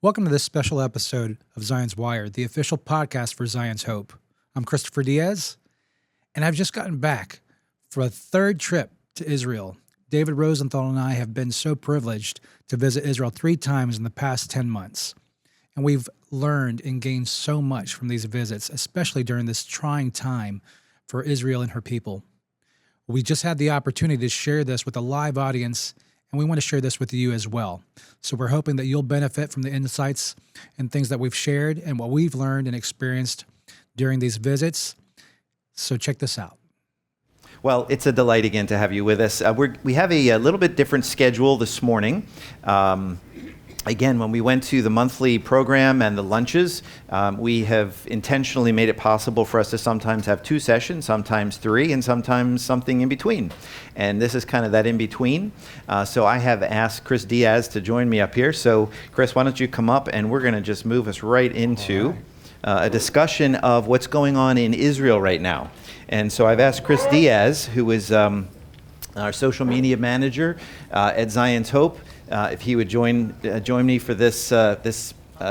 Welcome to this special episode of Zion's Wire, the official podcast for Zion's Hope. I'm Christopher Diaz, and I've just gotten back for a third trip to Israel. David Rosenthal and I have been so privileged to visit Israel 3 times in the past 10 months. And we've learned and gained so much from these visits, especially during this trying time for Israel and her people. We just had the opportunity to share this with a live audience, and we want to share this with you as well. So we're hoping that you'll benefit from the insights and things that we've shared and what we've learned and experienced during these visits. So check this out. Well, it's a delight again to have you with us. We have a little bit different schedule this morning. Again, when we went to the monthly program and the lunches, we have intentionally made it possible for us to sometimes have 2 sessions, sometimes 3, and sometimes something in between. And this is kind of that in between. So I have asked Chris Diaz to join me up here. So Chris, why don't you come up and we're going to just move us right into a discussion of what's going on in Israel right now. And so I've asked Chris Diaz, who is our social media manager at Zion's Hope, if he would join me for this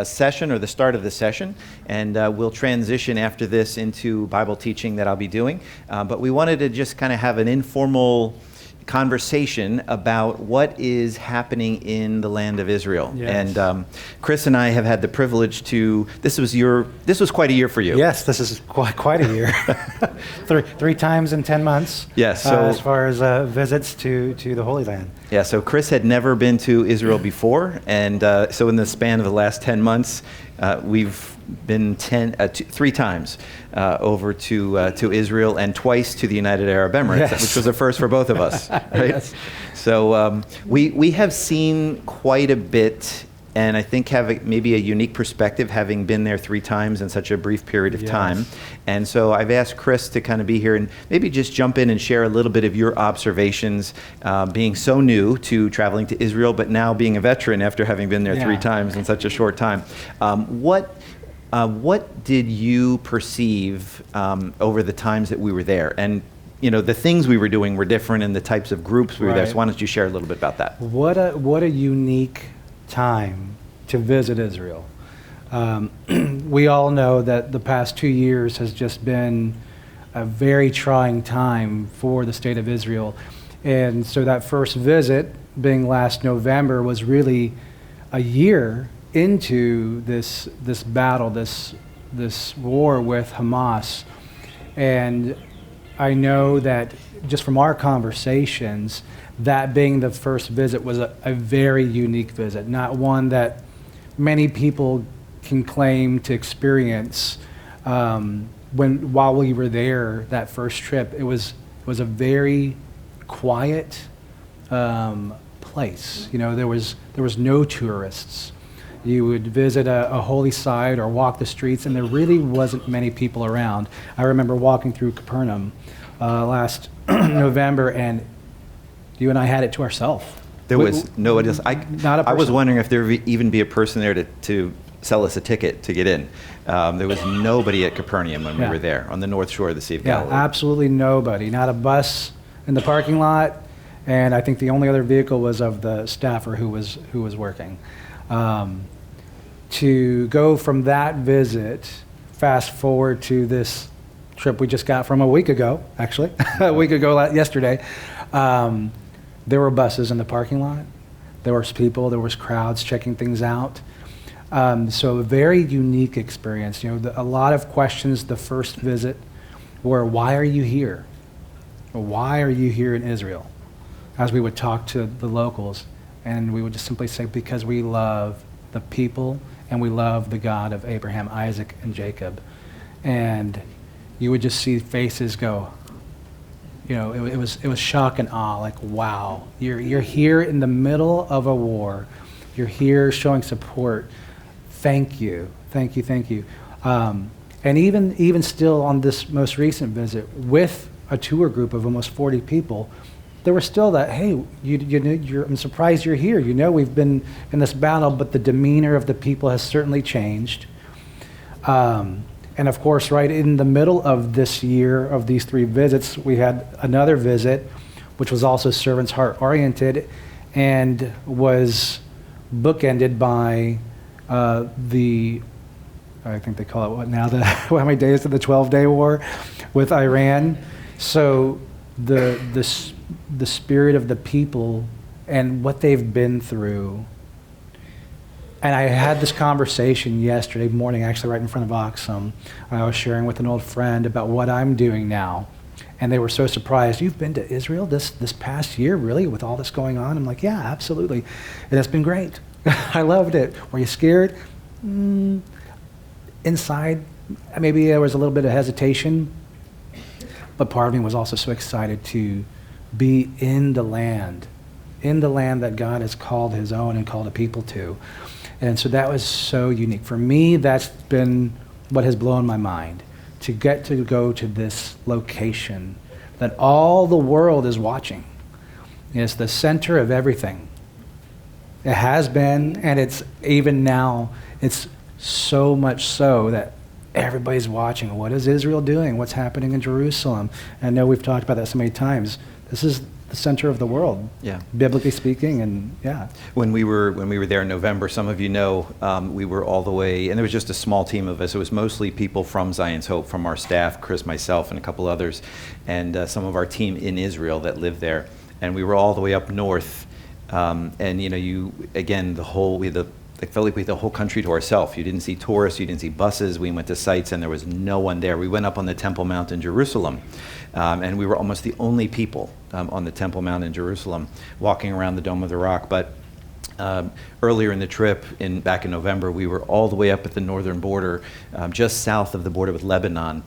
session, or the start of the session, and we'll transition after this into Bible teaching that I'll be doing. But we wanted to just kind of have an informal conversation about what is happening in the land of Israel. Yes. And Chris and I have had the privilege to. This was quite a year for you. Yes, this is quite a year. three times in 10 months. Yes. So as far as visits to the Holy Land. Yeah. So Chris had never been to Israel before, and so in the span of the last 10 months, we've been 3 times over to Israel and twice to the United Arab Emirates, yes, which was a first for both of us. Right? Yes. So we have seen quite a bit, and I think have maybe a unique perspective, having been there 3 times in such a brief period of time. And so I've asked Chris to kind of be here and maybe just jump in and share a little bit of your observations, being so new to traveling to Israel, but now being a veteran after having been there 3 times in such a short time. What did you perceive over the times that we were there? And you know, the things we were doing were different, and the types of groups we were there. So why don't you share a little bit about that? What a unique time to visit Israel. We all know that the past 2 years has just been a very trying time for the state of Israel. And so that first visit, being last November, was really a year into this battle, this war with Hamas. And I know that just from our conversations, that being the first visit was a very unique visit, not one that many people can claim to experience. While we were there that first trip, it was a very quiet place. You know, there was no tourists. You would visit a holy site or walk the streets, and there really wasn't many people around. I remember walking through Capernaum last November, and you and I had it to ourselves. There was nobody else. I was wondering if there would even be a person there to sell us a ticket to get in. There was nobody at Capernaum when we were there on the north shore of the Sea of Galilee. Yeah, absolutely nobody. Not a bus in the parking lot, and I think the only other vehicle was of the staffer who was working. To go from that visit, fast forward to this trip we just got from a week ago, actually, yesterday, there were buses in the parking lot. There was people, there was crowds checking things out. So a very unique experience. You know, a lot of questions the first visit were, why are you here? Why are you here in Israel? As we would talk to the locals, and we would just simply say, because we love the people and we love the God of Abraham, Isaac, and Jacob. And you would just see faces go, you know, it was shock and awe, like, wow, you're here in the middle of a war. You're here showing support. Thank you. And even still on this most recent visit with a tour group of almost 40 people, there was still that, hey, I'm surprised you're here. You know, we've been in this battle, but the demeanor of the people has certainly changed. And of course, right in the middle of this year of these 3 visits, we had another visit, which was also servant's heart oriented, and was bookended by I think they call it what now, how many days of the 12-day war with Iran. So the spirit of the people and what they've been through. And I had this conversation yesterday morning, actually right in front of Oxum. I was sharing with an old friend about what I'm doing now. And they were so surprised. You've been to Israel this past year, really, with all this going on? I'm like, yeah, absolutely. And it's been great. I loved it. Were you scared? Inside, maybe there was a little bit of hesitation. But part of me was also so excited to be in the land that God has called his own and called a people to. And so that was so unique. For me, that's been what has blown my mind, to get to go to this location that all the world is watching. It's the center of everything. It has been, and it's even now, it's so much so that everybody's watching. What is Israel doing? What's happening in Jerusalem? I know we've talked about that so many times. This is the center of the world, biblically speaking, and When we were there in November, some of you know, we were all the way, and there was just a small team of us. It was mostly people from Zion's Hope, from our staff, Chris, myself, and a couple others, and some of our team in Israel that lived there. And we were all the way up north, and it felt like we had the whole country to ourselves. You didn't see tourists, you didn't see buses. We went to sites and there was no one there. We went up on the Temple Mount in Jerusalem, and we were almost the only people on the Temple Mount in Jerusalem walking around the Dome of the Rock. But earlier in the trip, back in November, we were all the way up at the northern border, just south of the border with Lebanon,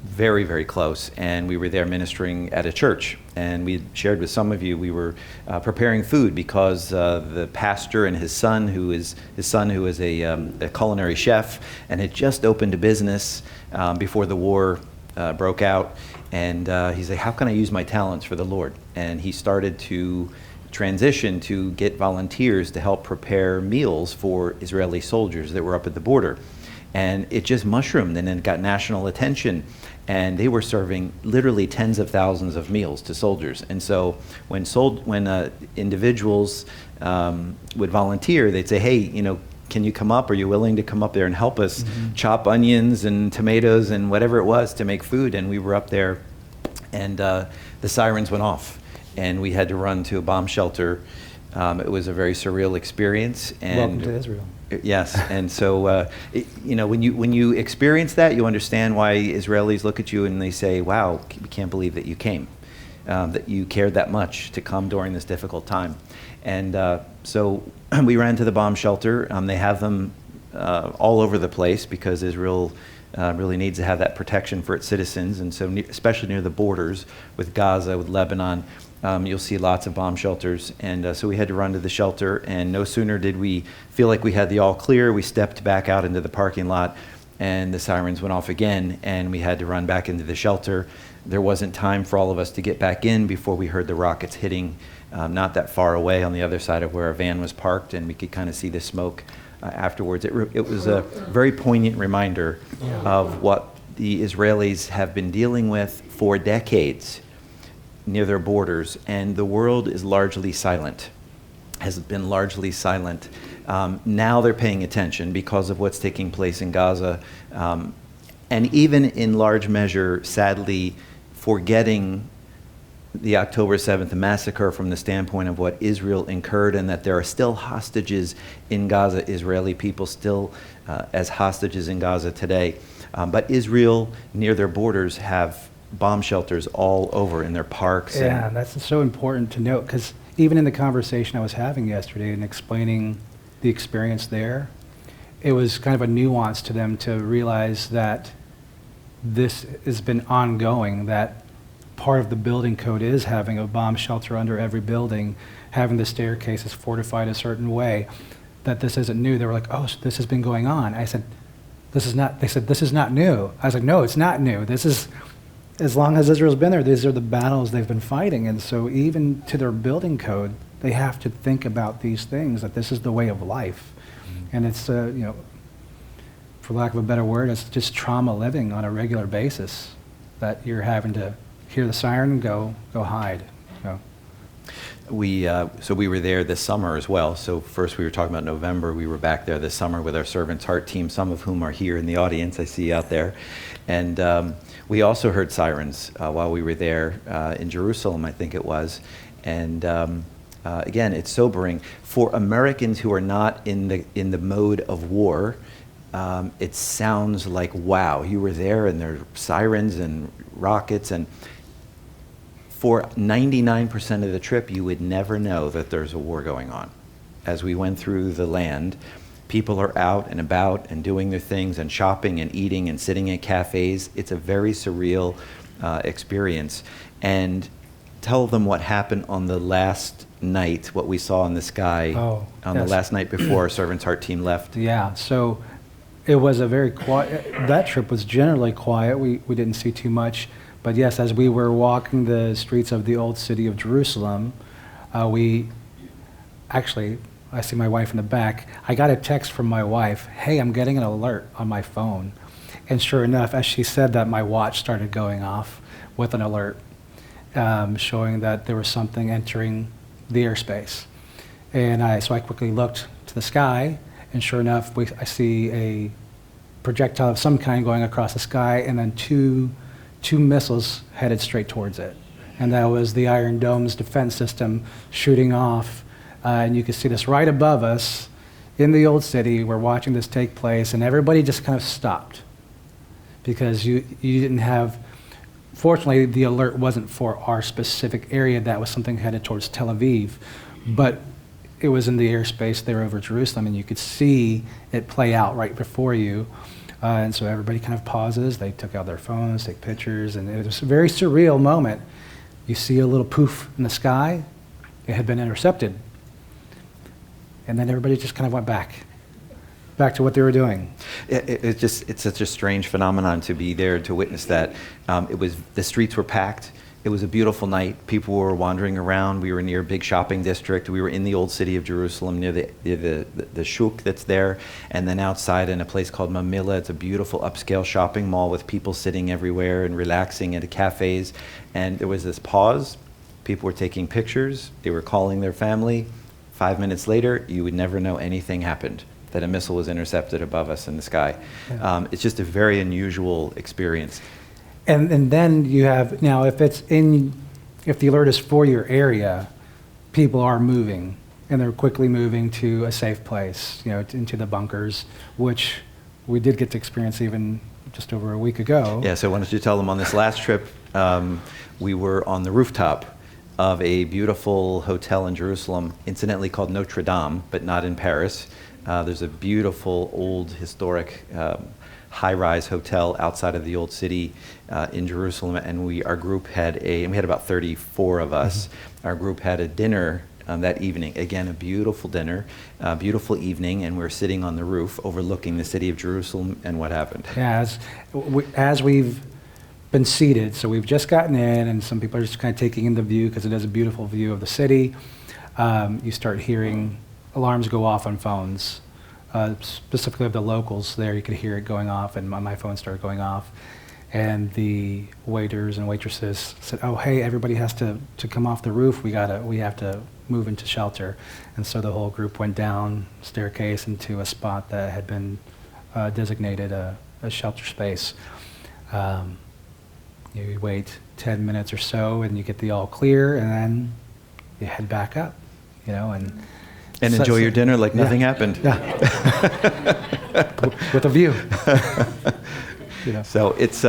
very, very close. And we were there ministering at a church. And we shared with some of you, we were preparing food because the pastor and his son, who is a culinary chef, and had just opened a business before the war broke out. And he's like, how can I use my talents for the Lord? And he started to transition to get volunteers to help prepare meals for Israeli soldiers that were up at the border. And it just mushroomed, and then it got national attention. And they were serving literally tens of thousands of meals to soldiers. And so when individuals would volunteer, they'd say, hey, can you come up? Are you willing to come up there and help us chop onions and tomatoes and whatever it was to make food? And we were up there, and the sirens went off, and we had to run to a bomb shelter. It was a very surreal experience. And welcome to Israel. Yes, and so when you experience that, you understand why Israelis look at you and they say, "Wow, we can't believe that you came, that you cared that much to come during this difficult time." And so we ran to the bomb shelter. They have them all over the place because Israel really needs to have that protection for its citizens, and so especially near the borders with Gaza, with Lebanon. You'll see lots of bomb shelters, and so we had to run to the shelter, and no sooner did we feel like we had the all clear, we stepped back out into the parking lot, and the sirens went off again, and we had to run back into the shelter. There wasn't time for all of us to get back in before we heard the rockets hitting not that far away on the other side of where our van was parked, and we could kind of see the smoke afterwards. It was a very poignant reminder of what the Israelis have been dealing with for decades near their borders, and the world is largely silent, has been largely silent. Now they're paying attention because of what's taking place in Gaza, and even in large measure, sadly, forgetting the October 7th massacre from the standpoint of what Israel incurred, and that there are still hostages in Gaza, Israeli people still as hostages in Gaza today. But Israel, near their borders, have bomb shelters all over in their parks. Yeah, that's so important to note, because even in the conversation I was having yesterday and explaining the experience there, it was kind of a nuance to them to realize that this has been ongoing, that part of the building code is having a bomb shelter under every building, having the staircases fortified a certain way, that this isn't new. They were like, oh, so this has been going on. I said, this is not, they said, this is not new. I was like, no, it's not new. This is, as long as Israel's been there, these are the battles they've been fighting. And so even to their building code, they have to think about these things, that this is the way of life. And it's, for lack of a better word, it's just trauma living on a regular basis, that you're having to hear the siren, go hide. So. So we were there this summer as well. So first we were talking about November. We were back there this summer with our Servant's Heart team, some of whom are here in the audience, I see out there. And we also heard sirens while we were there in Jerusalem, I think it was. And again, it's sobering. For Americans who are not in the mode of war, it sounds like, wow, you were there and there are sirens and rockets. And for 99% of the trip, you would never know that there's a war going on. As we went through the land, people are out and about and doing their things and shopping and eating and sitting at cafes. It's a very surreal experience. And tell them what happened on the last night, what we saw in the sky the last night before our Servant's Heart team left. Yeah, so it was a very quiet, that trip was generally quiet. We didn't see too much. But yes, as we were walking the streets of the old city of Jerusalem, I see my wife in the back. I got a text from my wife, hey, I'm getting an alert on my phone. And sure enough, as she said that, my watch started going off with an alert showing that there was something entering the airspace. And so I quickly looked to the sky, and sure enough, I see a projectile of some kind going across the sky, and then two missiles headed straight towards it. And that was the Iron Dome's defense system shooting off. And you could see this right above us in the old city. We're watching this take place, and everybody just kind of stopped because you didn't have, fortunately, the alert wasn't for our specific area. That was something headed towards Tel Aviv. But it was in the airspace there over Jerusalem, and you could see it play out right before you. And so everybody kind of pauses. They took out their phones, take pictures, and it was a very surreal moment. You see a little poof in the sky. It had been intercepted. And then everybody just kind of went back to what they were doing. It's such a strange phenomenon to be there to witness that. The streets were packed. It was a beautiful night. People were wandering around. We were near a big shopping district. We were in the old city of Jerusalem near the shuk that's there. And then outside in a place called Mamilla, it's a beautiful upscale shopping mall with people sitting everywhere and relaxing at cafes. And there was this pause. People were taking pictures. They were calling their family. 5 minutes later, you would never know anything happened, that a missile was intercepted above us in the sky. Yeah. It's just a very unusual experience. And then you have, now if the alert is for your area, people are moving, and they're quickly moving to a safe place, into the bunkers, which we did get to experience even just over a week ago. Yeah, so why don't you tell them on this last trip, we were on the rooftop of a beautiful hotel in Jerusalem, incidentally called Notre Dame, but not in Paris. There's a beautiful old historic high-rise hotel outside of the old city in Jerusalem, and our group had we had about 34 of us. Mm-hmm. Our group had a dinner that evening. Again, a beautiful dinner, beautiful evening, and we were sitting on the roof overlooking the city of Jerusalem. And what happened? Yeah, as we've been seated, so we've just gotten in, and some people are just kind of taking in the view because it is a beautiful view of the city. You start hearing alarms go off on phones. Specifically of the locals there, you could hear it going off, and my phone started going off. And the waiters and waitresses said, "Oh, hey, everybody has to come off the roof. We have to move into shelter." And so the whole group went down staircase into a spot that had been designated a shelter space. You wait 10 minutes or so, and you get the all clear, and then you head back up, and enjoy your dinner like nothing happened. Yeah. With a view. So it's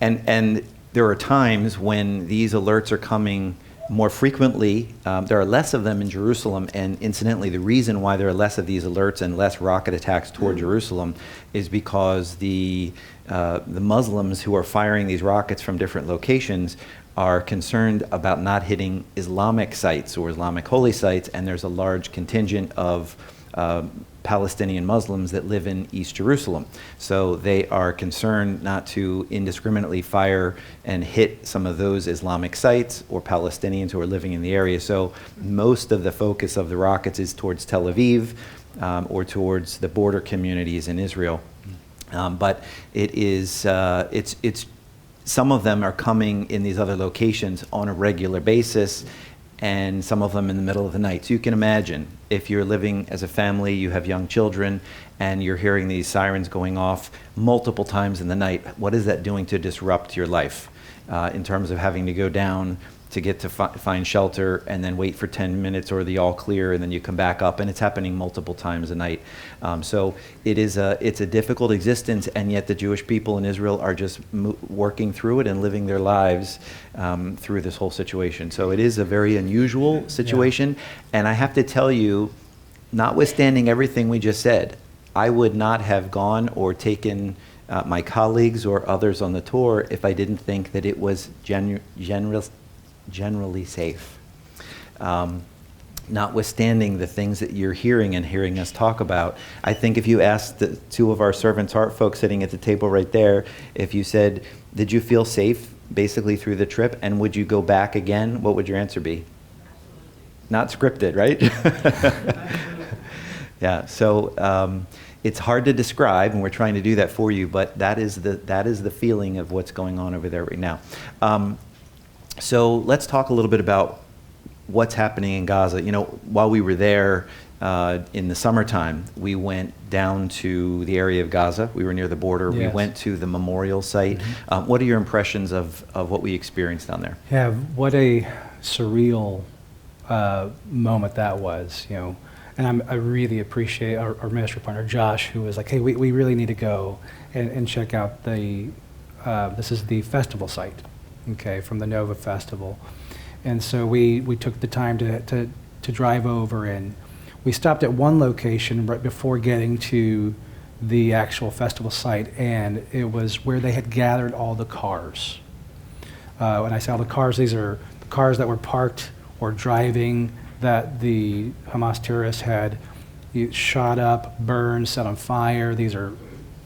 and there are times when these alerts are coming more frequently. There are less of them in Jerusalem, and incidentally, the reason why there are less of these alerts and less rocket attacks toward Jerusalem is because the Muslims who are firing these rockets from different locations are concerned about not hitting Islamic sites or Islamic holy sites, and there's a large contingent of Palestinian Muslims that live in East Jerusalem. So they are concerned not to indiscriminately fire and hit some of those Islamic sites or Palestinians who are living in the area. So most of the focus of the rockets is towards Tel Aviv or towards the border communities in Israel. But it's some of them are coming in these other locations on a regular basis. and some of them in the middle of the night. So you can imagine if you're living as a family, you have young children, and you're hearing these sirens going off multiple times in the night, what is that doing to disrupt your life in terms of having to go down to get to find shelter and then wait for 10 minutes or the all clear, and then you come back up, and it's happening multiple times a night. So it's a difficult existence, and yet the Jewish people in Israel are just working through it and living their lives through this whole situation. So it is a very unusual situation, and I have to tell you, notwithstanding everything we just said, I would not have gone or taken my colleagues or others on the tour if I didn't think that it was generally safe. Notwithstanding the things that you're hearing us talk about, I think if you asked the two of our Servants Heart folks sitting at the table right there, if you said, did you feel safe basically through the trip, and would you go back again, what would your answer be? Not scripted, right? Yeah, so it's hard to describe, and we're trying to do that for you, but that is the feeling of what's going on over there right now. So let's talk a little bit about what's happening in Gaza. You know, while we were there in the summertime, we went down to the area of Gaza. We were near the border. Yes. We went to the memorial site. Mm-hmm. What are your impressions of what we experienced down there? Yeah, what a surreal moment that was, you know. And I really appreciate our ministry partner, Josh, who was like, hey, we really need to go and check out this is the festival site, okay, from the Nova Festival. And so we took the time to drive over, and we stopped at one location right before getting to the actual festival site, and it was where they had gathered all the cars. When I say all the cars, these are the cars that were parked or driving that the Hamas terrorists had shot up, burned, set on fire. These are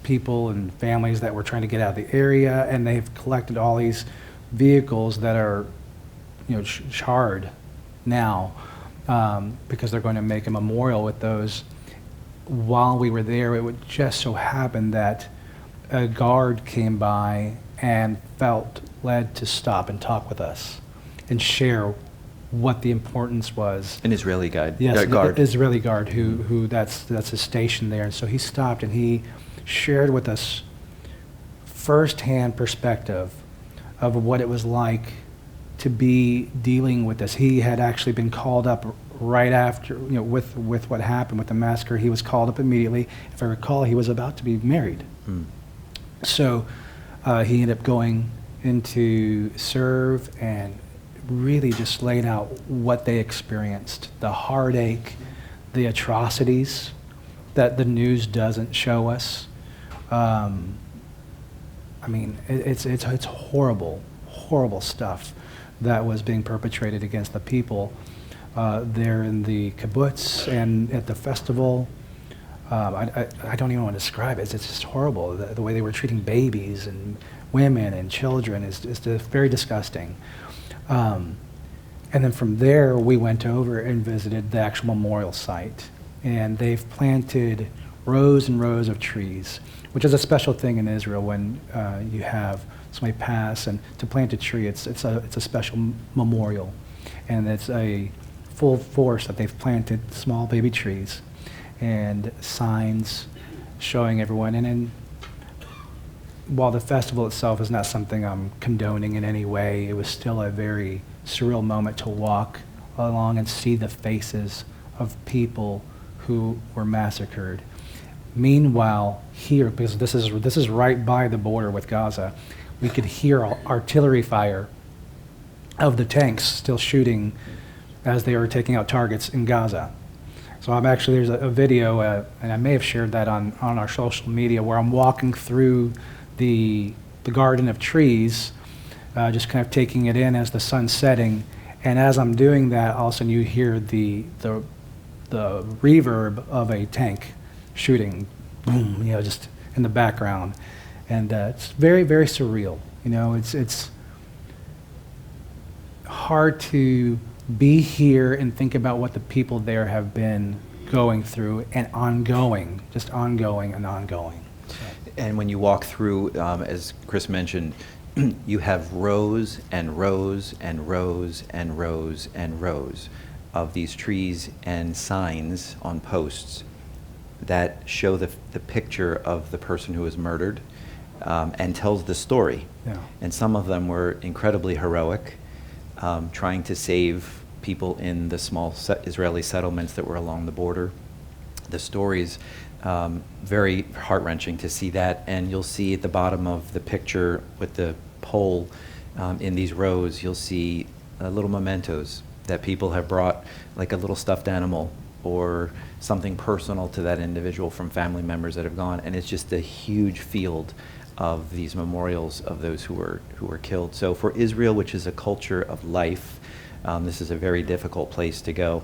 people and families that were trying to get out of the area, and they've collected all these vehicles that are, you know, charred now because they're going to make a memorial with those. While we were there, it would just so happen that a guard came by and felt led to stop and talk with us and share what the importance was. An Israeli guard. Yes, guard. Israeli guard who that's his station there. And so he stopped and he shared with us firsthand perspective of what it was like to be dealing with this. He had actually been called up right after, you know, with what happened with the massacre. He was called up immediately. If I recall, he was about to be married. So he ended up going into serve and really just laid out what they experienced, the heartache, the atrocities that the news doesn't show us. I mean, it's horrible, horrible stuff that was being perpetrated against the people there in the kibbutz and at the festival. I don't even want to describe it. It's just horrible. The way they were treating babies and women and children is very disgusting. And then from there, we went over and visited the actual memorial site. And they've planted rows and rows of trees, which is a special thing in Israel when you have somebody pass. And to plant a tree, it's a special memorial. And it's a full force that they've planted small baby trees and signs showing everyone. And then while the festival itself is not something I'm condoning in any way, it was still a very surreal moment to walk along and see the faces of people who were massacred. Meanwhile, here, because this is right by the border with Gaza, we could hear artillery fire of the tanks still shooting as they were taking out targets in Gaza. So there's a video, and I may have shared that on our social media, where I'm walking through the garden of trees, just kind of taking it in as the sun's setting. And as I'm doing that, all of a sudden you hear the reverb of a tank shooting, boom, you know, just in the background. And it's very, very surreal. You know, it's hard to be here and think about what the people there have been going through and ongoing, just ongoing and ongoing. So. And when you walk through, as Chris mentioned, you have rows and rows and rows and rows and rows of these trees and signs on posts that show the picture of the person who was murdered, and tells the story. Yeah. And some of them were incredibly heroic, trying to save people in the small Israeli settlements that were along the border. The stories, very heart-wrenching to see that. And you'll see at the bottom of the picture with the pole, in these rows, you'll see little mementos that people have brought, like a little stuffed animal or something personal to that individual from family members that have gone. And it's just a huge field of these memorials of those who were killed. So for Israel, which is a culture of life, this is a very difficult place to go.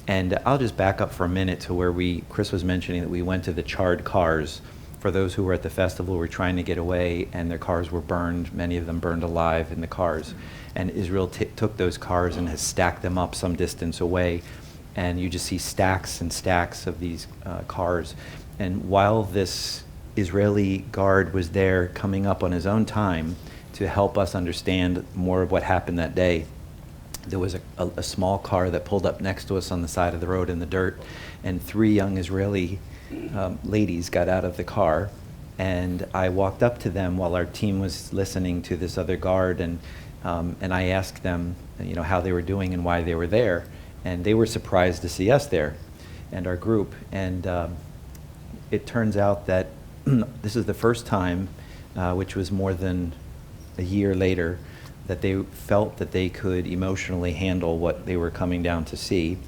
And I'll just back up for a minute to where Chris was mentioning that we went to the charred cars. For those who were at the festival, were trying to get away, and their cars were burned, many of them burned alive in the cars. And Israel took those cars and has stacked them up some distance away, and you just see stacks and stacks of these cars. And while this Israeli guard was there coming up on his own time to help us understand more of what happened that day, there was a small car that pulled up next to us on the side of the road in the dirt, and 3 young Israeli ladies got out of the car, and I walked up to them while our team was listening to this other guard, and I asked them, how they were doing and why they were there, and they were surprised to see us there and our group. And it turns out that this is the first time, which was more than a year later, that they felt that they could emotionally handle what they were coming down to see.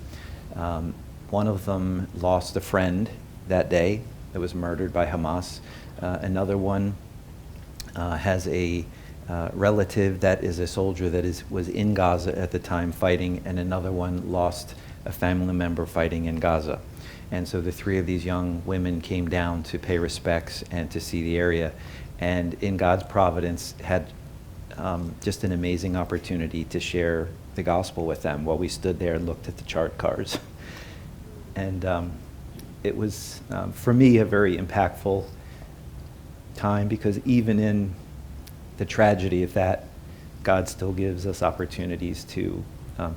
One of them lost a friend that day that was murdered by Hamas. Another one has a relative that is a soldier that was in Gaza at the time fighting, and another one lost a family member fighting in Gaza. And so the 3 of these young women came down to pay respects and to see the area, and in God's providence had just an amazing opportunity to share the gospel with them while we stood there and looked at the charred cars. And it was, for me, a very impactful time, because even in the tragedy of that, God still gives us opportunities to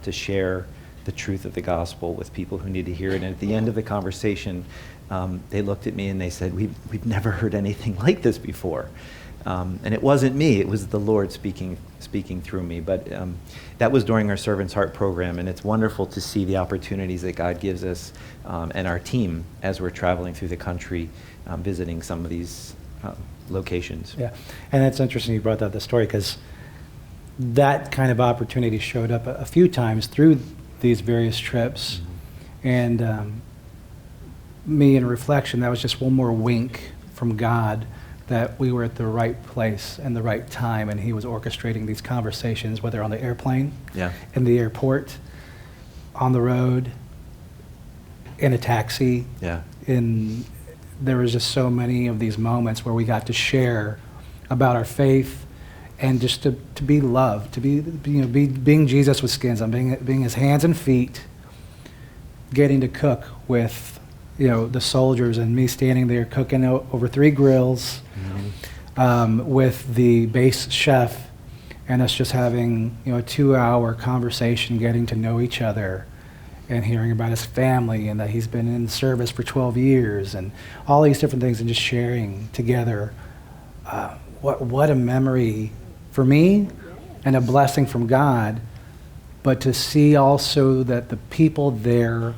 share the truth of the gospel with people who need to hear it. And at the end of the conversation, they looked at me and they said, we've never heard anything like this before. And it wasn't me, it was the Lord speaking through me. But that was during our Servant's Heart program, and it's wonderful to see the opportunities that God gives us and our team as we're traveling through the country, visiting some of these locations. Yeah, and it's interesting you brought up the story, because that kind of opportunity showed up a few times through these various trips. Mm-hmm. And me, in reflection, that was just one more wink from God that we were at the right place and the right time, and he was orchestrating these conversations, whether on the airplane, in the airport, on the road, in a taxi. There was just so many of these moments where we got to share about our faith, and just to be loved, to being Jesus with skins, on being his hands and feet, getting to cook with the soldiers, and me standing there cooking over 3 grills, with the base chef, and us just having a 2-hour conversation, getting to know each other, and hearing about his family, and that he's been in service for 12 years, and all these different things, and just sharing together. What a memory for me, and a blessing from God. But to see also that the people there,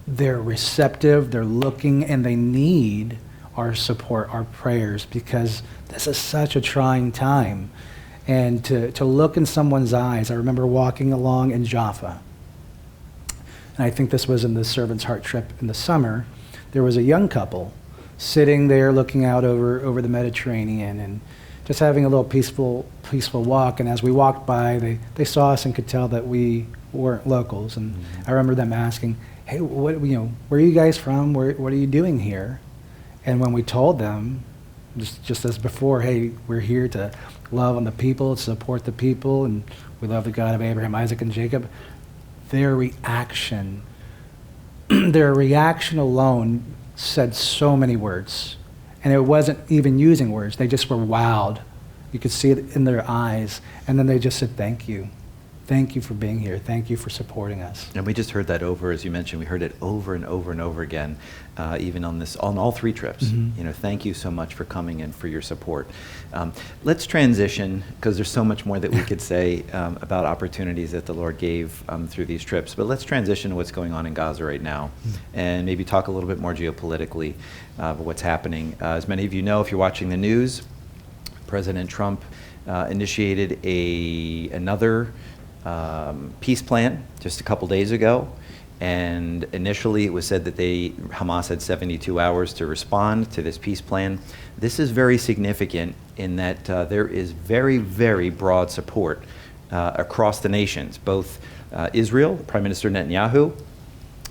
they're receptive, they're looking, and they need our support, our prayers, because this is such a trying time. And to look in someone's eyes, I remember walking along in Jaffa, and I think this was in the Servant's Heart trip in the summer. There was a young couple sitting there looking out over the Mediterranean, and just having a little peaceful walk. And as we walked by, they saw us and could tell that we weren't locals. And I remember them asking, "Hey, where are you guys from? What are you doing here?" And when we told them, just as before, "Hey, we're here to love on the people, to support the people, and we love the God of Abraham, Isaac, and Jacob," their reaction alone said so many words. And it wasn't even using words. They just were wowed You could see it in their eyes. And then they just said, thank you. Thank you for being here. Thank you for supporting us. And we just heard that over, as you mentioned, we heard it over and over and over again, even on all 3 trips. Mm-hmm. Thank you so much for coming and for your support. Let's transition, because there's so much more that we could say about opportunities that the Lord gave through these trips. But let's transition to what's going on in Gaza right now, and maybe talk a little bit more geopolitically about what's happening. As many of you know, if you're watching the news, President Trump initiated another peace plan just a couple days ago, and initially it was said that Hamas had 72 hours to respond to this peace plan. This is very significant in that there is very, very broad support across the nations, both Israel, Prime Minister Netanyahu,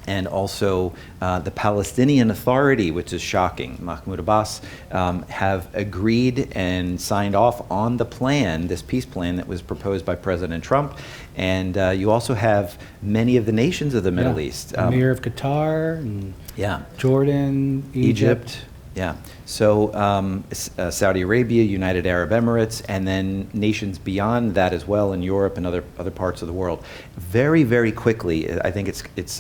and also the Palestinian Authority, which is shocking. Mahmoud Abbas have agreed and signed off on the plan, this peace plan that was proposed by President Trump. And you also have many of the nations of the Middle East. Emir of Qatar, and Jordan, Egypt. Yeah. So Saudi Arabia, United Arab Emirates, and then nations beyond that as well in Europe and other parts of the world. Very, very quickly, I think it's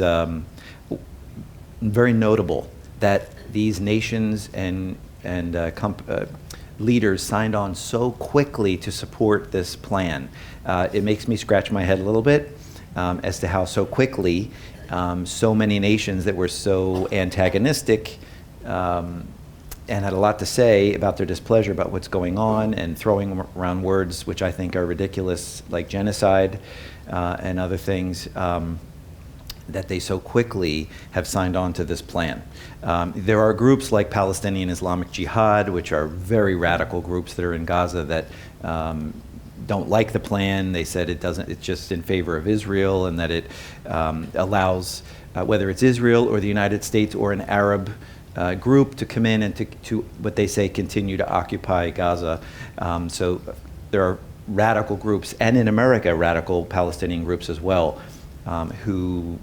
very notable that these nations and leaders signed on so quickly to support this plan. It makes me scratch my head a little bit as to how so quickly so many nations that were so antagonistic and had a lot to say about their displeasure about what's going on and throwing around words which I think are ridiculous, like genocide and other things, that they so quickly have signed on to this plan. There are groups like Palestinian Islamic Jihad, which are very radical groups that are in Gaza that don't like the plan. They said it's just in favor of Israel, and that it allows, whether it's Israel or the United States or an Arab group, to come in and to what they say continue to occupy Gaza. So there are radical groups, and in America, radical Palestinian groups as well, who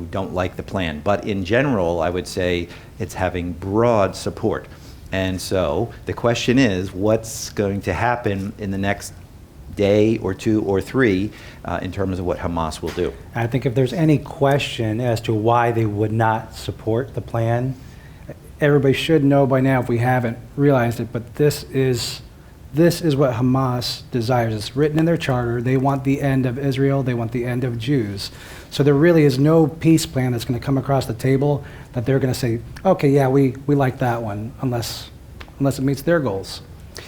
don't like the plan. But in general, I would say it's having broad support. And so the question is, what's going to happen in the next day or 2 or 3 in terms of what Hamas will do? I think if there's any question as to why they would not support the plan, everybody should know by now, if we haven't realized it, but this is what Hamas desires. It's written in their charter. They want the end of Israel. They want the end of Jews. So there really is no peace plan that's going to come across the table that they're going to say, okay, yeah, we like that one, unless it meets their goals.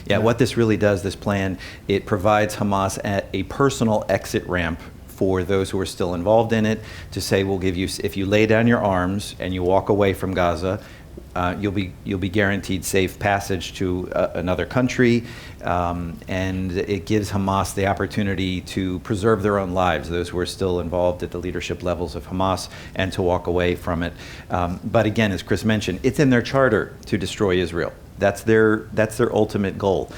Yeah, what this really does, this plan, it provides Hamas a personal exit ramp for those who are still involved in it, to say, we'll give you, if you lay down your arms and you walk away from Gaza, you'll be guaranteed safe passage to another country, and it gives Hamas the opportunity to preserve their own lives, those who are still involved at the leadership levels of Hamas, and to walk away from it. But again, as Chris mentioned, it's in their charter to destroy Israel. That's their ultimate goal.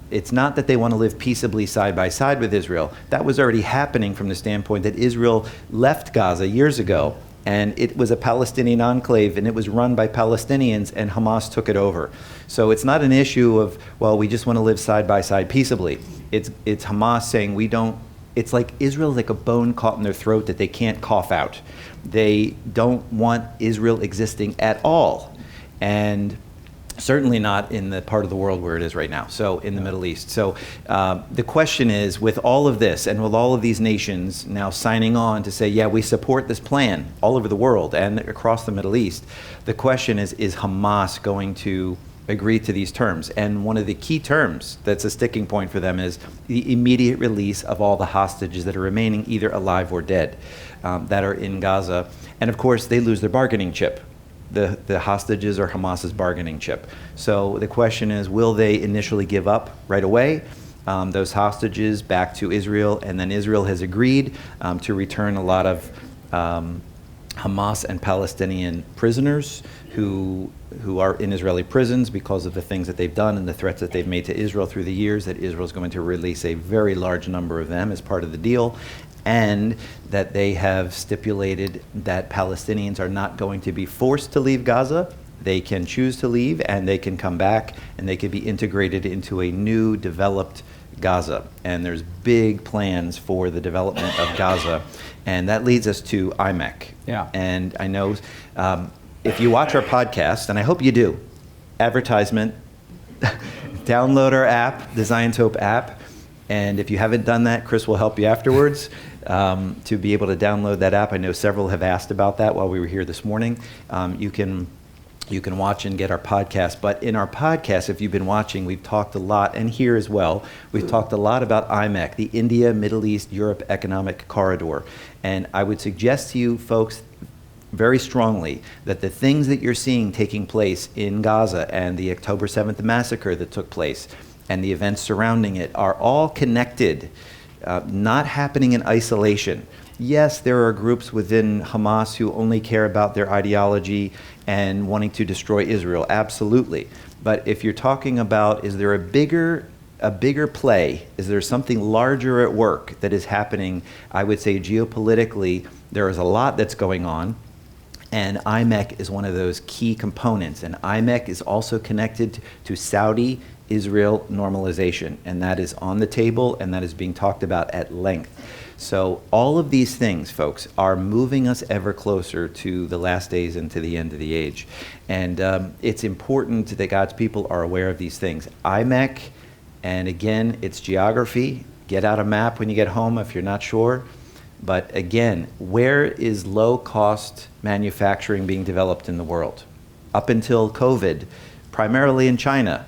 It's not that they want to live peaceably side by side with Israel. That was already happening from the standpoint that Israel left Gaza years ago, and it was a Palestinian enclave, and it was run by Palestinians, and Hamas took it over. So it's not an issue of, well, we just want to live side by side peaceably. It's Hamas saying we don't. It's like Israel's like a bone caught in their throat that they can't cough out. They don't want Israel existing at all, and certainly not in the part of the world where it is right now, so in the Middle East. So the question is, with all of this and with all of these nations now signing on to say, yeah, we support this plan all over the world and across the Middle East, the question is Hamas going to agree to these terms? And one of the key terms that's a sticking point for them is the immediate release of all the hostages that are remaining, either alive or dead, that are in Gaza. And of course, they lose their bargaining chip. The hostages are Hamas's bargaining chip. So the question is, will they initially give up right away those hostages back to Israel? And then Israel has agreed to return a lot of Hamas and Palestinian prisoners who are in Israeli prisons because of the things that they've done and the threats that they've made to Israel through the years, that Israel is going to release a very large number of them as part of the deal. And that they have stipulated that Palestinians are not going to be forced to leave Gaza, They can choose to leave, and they can come back, and they can be integrated into a new developed Gaza. And there's big plans for the development of Gaza. And that leads us to IMEC. Yeah. And I know if you watch our podcast, and I hope you do, advertisement, download our app, the Zion's Hope app. And if you haven't done that, Chris will help you afterwards to be able to download that app. I know several have asked about that while we were here this morning. You can watch and get our podcast. But in our podcast, if you've been watching, we've talked a lot, and here as well, we've talked a lot about IMEC, the India, Middle East, Europe Economic Corridor. And I would suggest to you folks very strongly that the things that you're seeing taking place in Gaza and the October 7th massacre that took place and the events surrounding it are all connected, not happening in isolation. Yes, there are groups within Hamas who only care about their ideology and wanting to destroy Israel, absolutely. But if you're talking about, is there a bigger play, is there something larger at work that is happening, I would say geopolitically, there is a lot that's going on, and IMEC is one of those key components. And IMEC is also connected to Saudi-Israel normalization, and that is on the table, and that is being talked about at length. So all of these things, folks, are moving us ever closer to the last days and to the end of the age. And it's important that God's people are aware of these things. IMEC, and again, it's geography. Get out a map when you get home if you're not sure. But again, where is low-cost manufacturing being developed in the world? Up until COVID, primarily in China.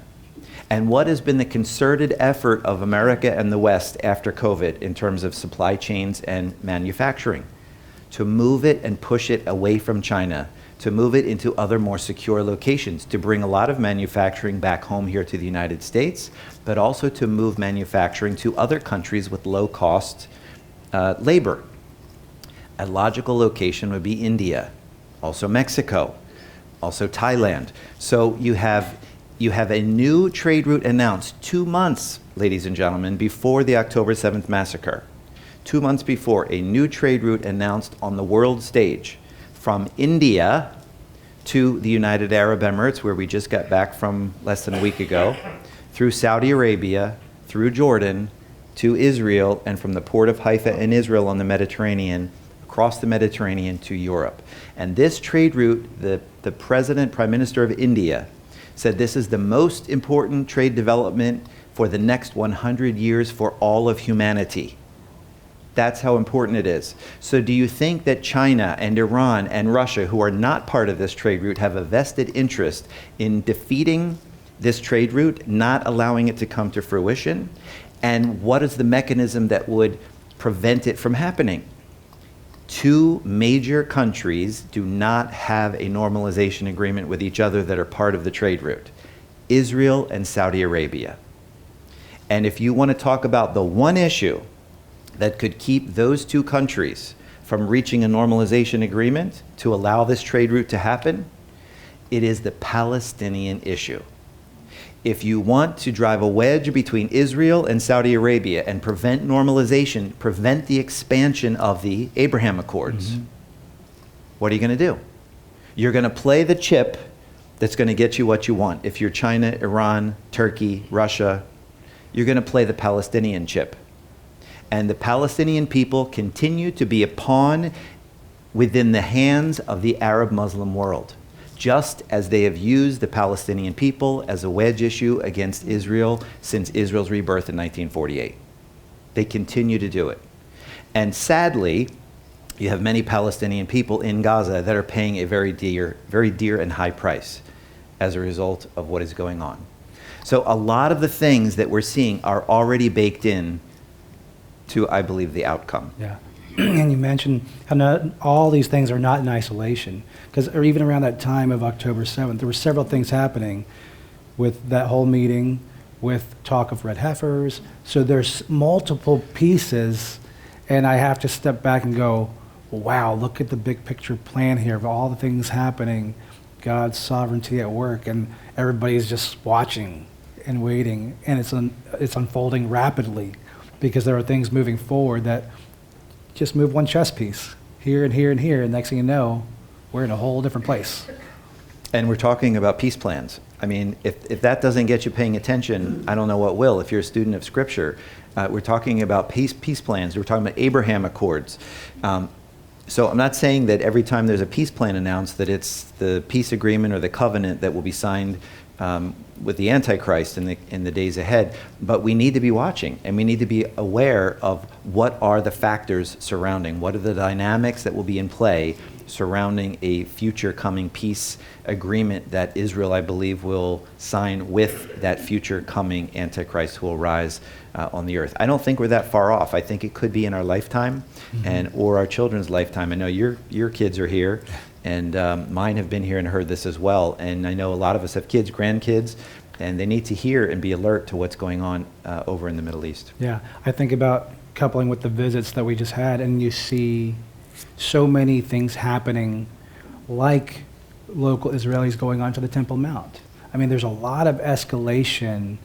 And what has been the concerted effort of America and the West after COVID in terms of supply chains and manufacturing? To move it and push it away from China, to move it into other more secure locations, to bring a lot of manufacturing back home here to the United States, but also to move manufacturing to other countries with low-cost labor. A logical location would be India, also Mexico, also Thailand. So you have a new trade route announced 2 months, ladies and gentlemen, before the October 7th massacre. 2 months before, a new trade route announced on the world stage from India to the United Arab Emirates, where we just got back from less than a week ago, through Saudi Arabia, through Jordan, to Israel, and from the port of Haifa in Israel on the Mediterranean, across the Mediterranean to Europe. And this trade route, the Prime Minister of India, said this is the most important trade development for the next 100 years for all of humanity. That's how important it is. So do you think that China and Iran and Russia, who are not part of this trade route, have a vested interest in defeating this trade route, not allowing it to come to fruition? And what is the mechanism that would prevent it from happening? 2 major countries do not have a normalization agreement with each other that are part of the trade route: Israel and Saudi Arabia. And if you want to talk about the one issue that could keep those 2 countries from reaching a normalization agreement to allow this trade route to happen, it is the Palestinian issue. If you want to drive a wedge between Israel and Saudi Arabia and prevent normalization, prevent the expansion of the Abraham Accords, what are you going to do? You're going to play the chip that's going to get you what you want. If you're China, Iran, Turkey, Russia, you're going to play the Palestinian chip. And the Palestinian people continue to be a pawn within the hands of the Arab Muslim world, just as they have used the Palestinian people as a wedge issue against Israel since Israel's rebirth in 1948. They continue to do it. And sadly, you have many Palestinian people in Gaza that are paying a very dear and high price as a result of what is going on. So a lot of the things that we're seeing are already baked in to, I believe, the outcome. Yeah. And you mentioned how not all these things are not in isolation, because even around that time of October 7th, there were several things happening with that whole meeting, with talk of red heifers. So there's multiple pieces, and I have to step back and go, wow, look at the big picture plan here of all the things happening, God's sovereignty at work, and everybody's just watching and waiting, and it's unfolding rapidly, because there are things moving forward that just move one chess piece here and here and here, and next thing you know, we're in a whole different place. And we're talking about peace plans. I mean, if that doesn't get you paying attention, I don't know what will. If you're a student of Scripture, we're talking about peace plans. We're talking about Abraham Accords. So I'm not saying that every time there's a peace plan announced that it's the peace agreement or the covenant that will be signed with the Antichrist in the days ahead, but we need to be watching, and we need to be aware of what are the factors surrounding, what are the dynamics that will be in play surrounding a future coming peace agreement that Israel, I believe, will sign with that future coming Antichrist who will rise on the earth. I don't think we're that far off. I think it could be in our lifetime or our children's lifetime. I know your kids are here, and mine have been here and heard this as well. And I know a lot of us have kids, grandkids, and they need to hear and be alert to what's going on over in the Middle East. Yeah, I think about coupling with the visits that we just had, and you see so many things happening, like local Israelis going onto the Temple Mount. I mean, there's a lot of escalation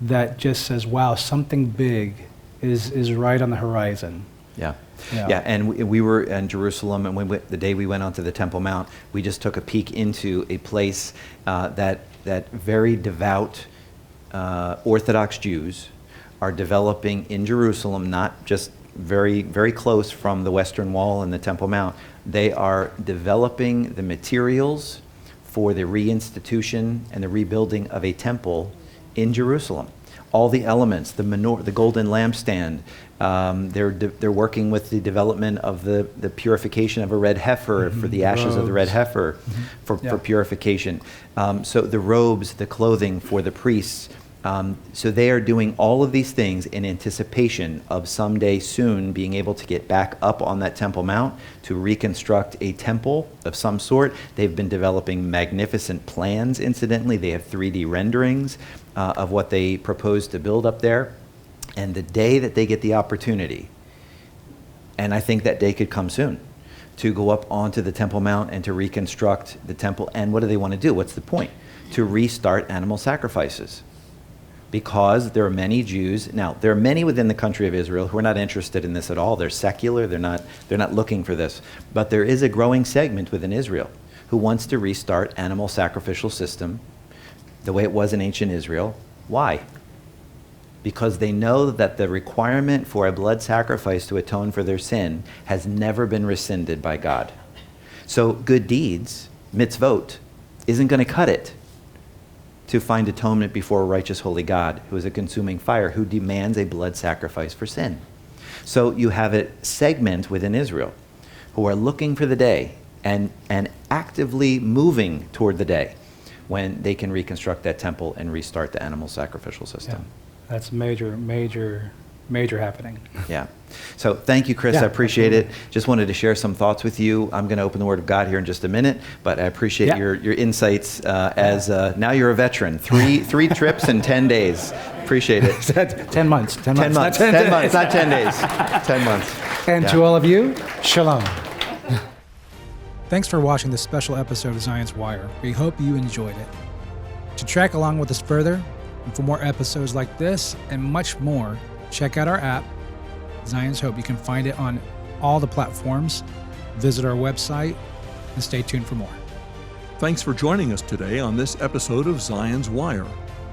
that just says, wow, something big is right on the horizon. Yeah. And we were in Jerusalem, and the day we went onto the Temple Mount, we just took a peek into a place that very devout Orthodox Jews are developing in Jerusalem, not just very, very close from the Western Wall and the Temple Mount. They are developing the materials for the reinstitution and the rebuilding of a temple in Jerusalem. All the elements, the menorah, the golden lampstand, they're working with the development of the purification of a red heifer for the ashes of the red heifer for purification. So the robes, the clothing for the priests. So they are doing all of these things in anticipation of someday soon being able to get back up on that Temple Mount to reconstruct a temple of some sort. They've been developing magnificent plans, incidentally. They have 3D renderings of what they propose to build up there. And the day that they get the opportunity, and I think that day could come soon, to go up onto the Temple Mount and to reconstruct the temple. And what do they want to do? What's the point? To restart animal sacrifices. Because there are many Jews, now there are many within the country of Israel who are not interested in this at all. They're secular, they're not looking for this. But there is a growing segment within Israel who wants to restart animal sacrificial system the way it was in ancient Israel. Why? Because they know that the requirement for a blood sacrifice to atone for their sin has never been rescinded by God. So good deeds, mitzvot, isn't going to cut it to find atonement before a righteous holy God who is a consuming fire, who demands a blood sacrifice for sin. So you have a segment within Israel who are looking for the day and actively moving toward the day when they can reconstruct that temple and restart the animal sacrificial system. Yeah, that's major happening. Yeah. So thank you, Chris. Yeah, I appreciate absolutely. it. Just wanted to share some thoughts with you. I'm going to open the Word of God here in just a minute, but I appreciate your insights as now you're a veteran. Three trips in 10 days. Appreciate it. 10 months. 10 months. 10 months. 10 months, not 10 days. 10 months. And to all of you, shalom. Thanks for watching this special episode of Zion's Wire. We hope you enjoyed it. To track along with us further, and for more episodes like this and much more, check out our app, Zion's Hope. You can find it on all the platforms. Visit our website and stay tuned for more. Thanks for joining us today on this episode of Zion's Wire,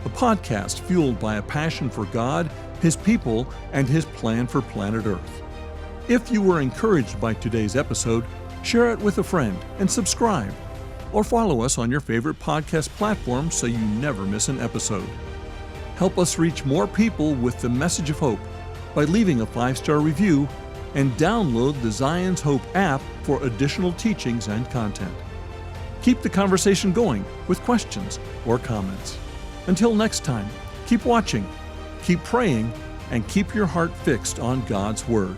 a podcast fueled by a passion for God, His people, and His plan for planet Earth. If you were encouraged by today's episode, share it with a friend and subscribe, or follow us on your favorite podcast platform so you never miss an episode. Help us reach more people with the message of hope by leaving a 5-star review and download the Zion's Hope app for additional teachings and content. Keep the conversation going with questions or comments. Until next time, keep watching, keep praying, and keep your heart fixed on God's Word.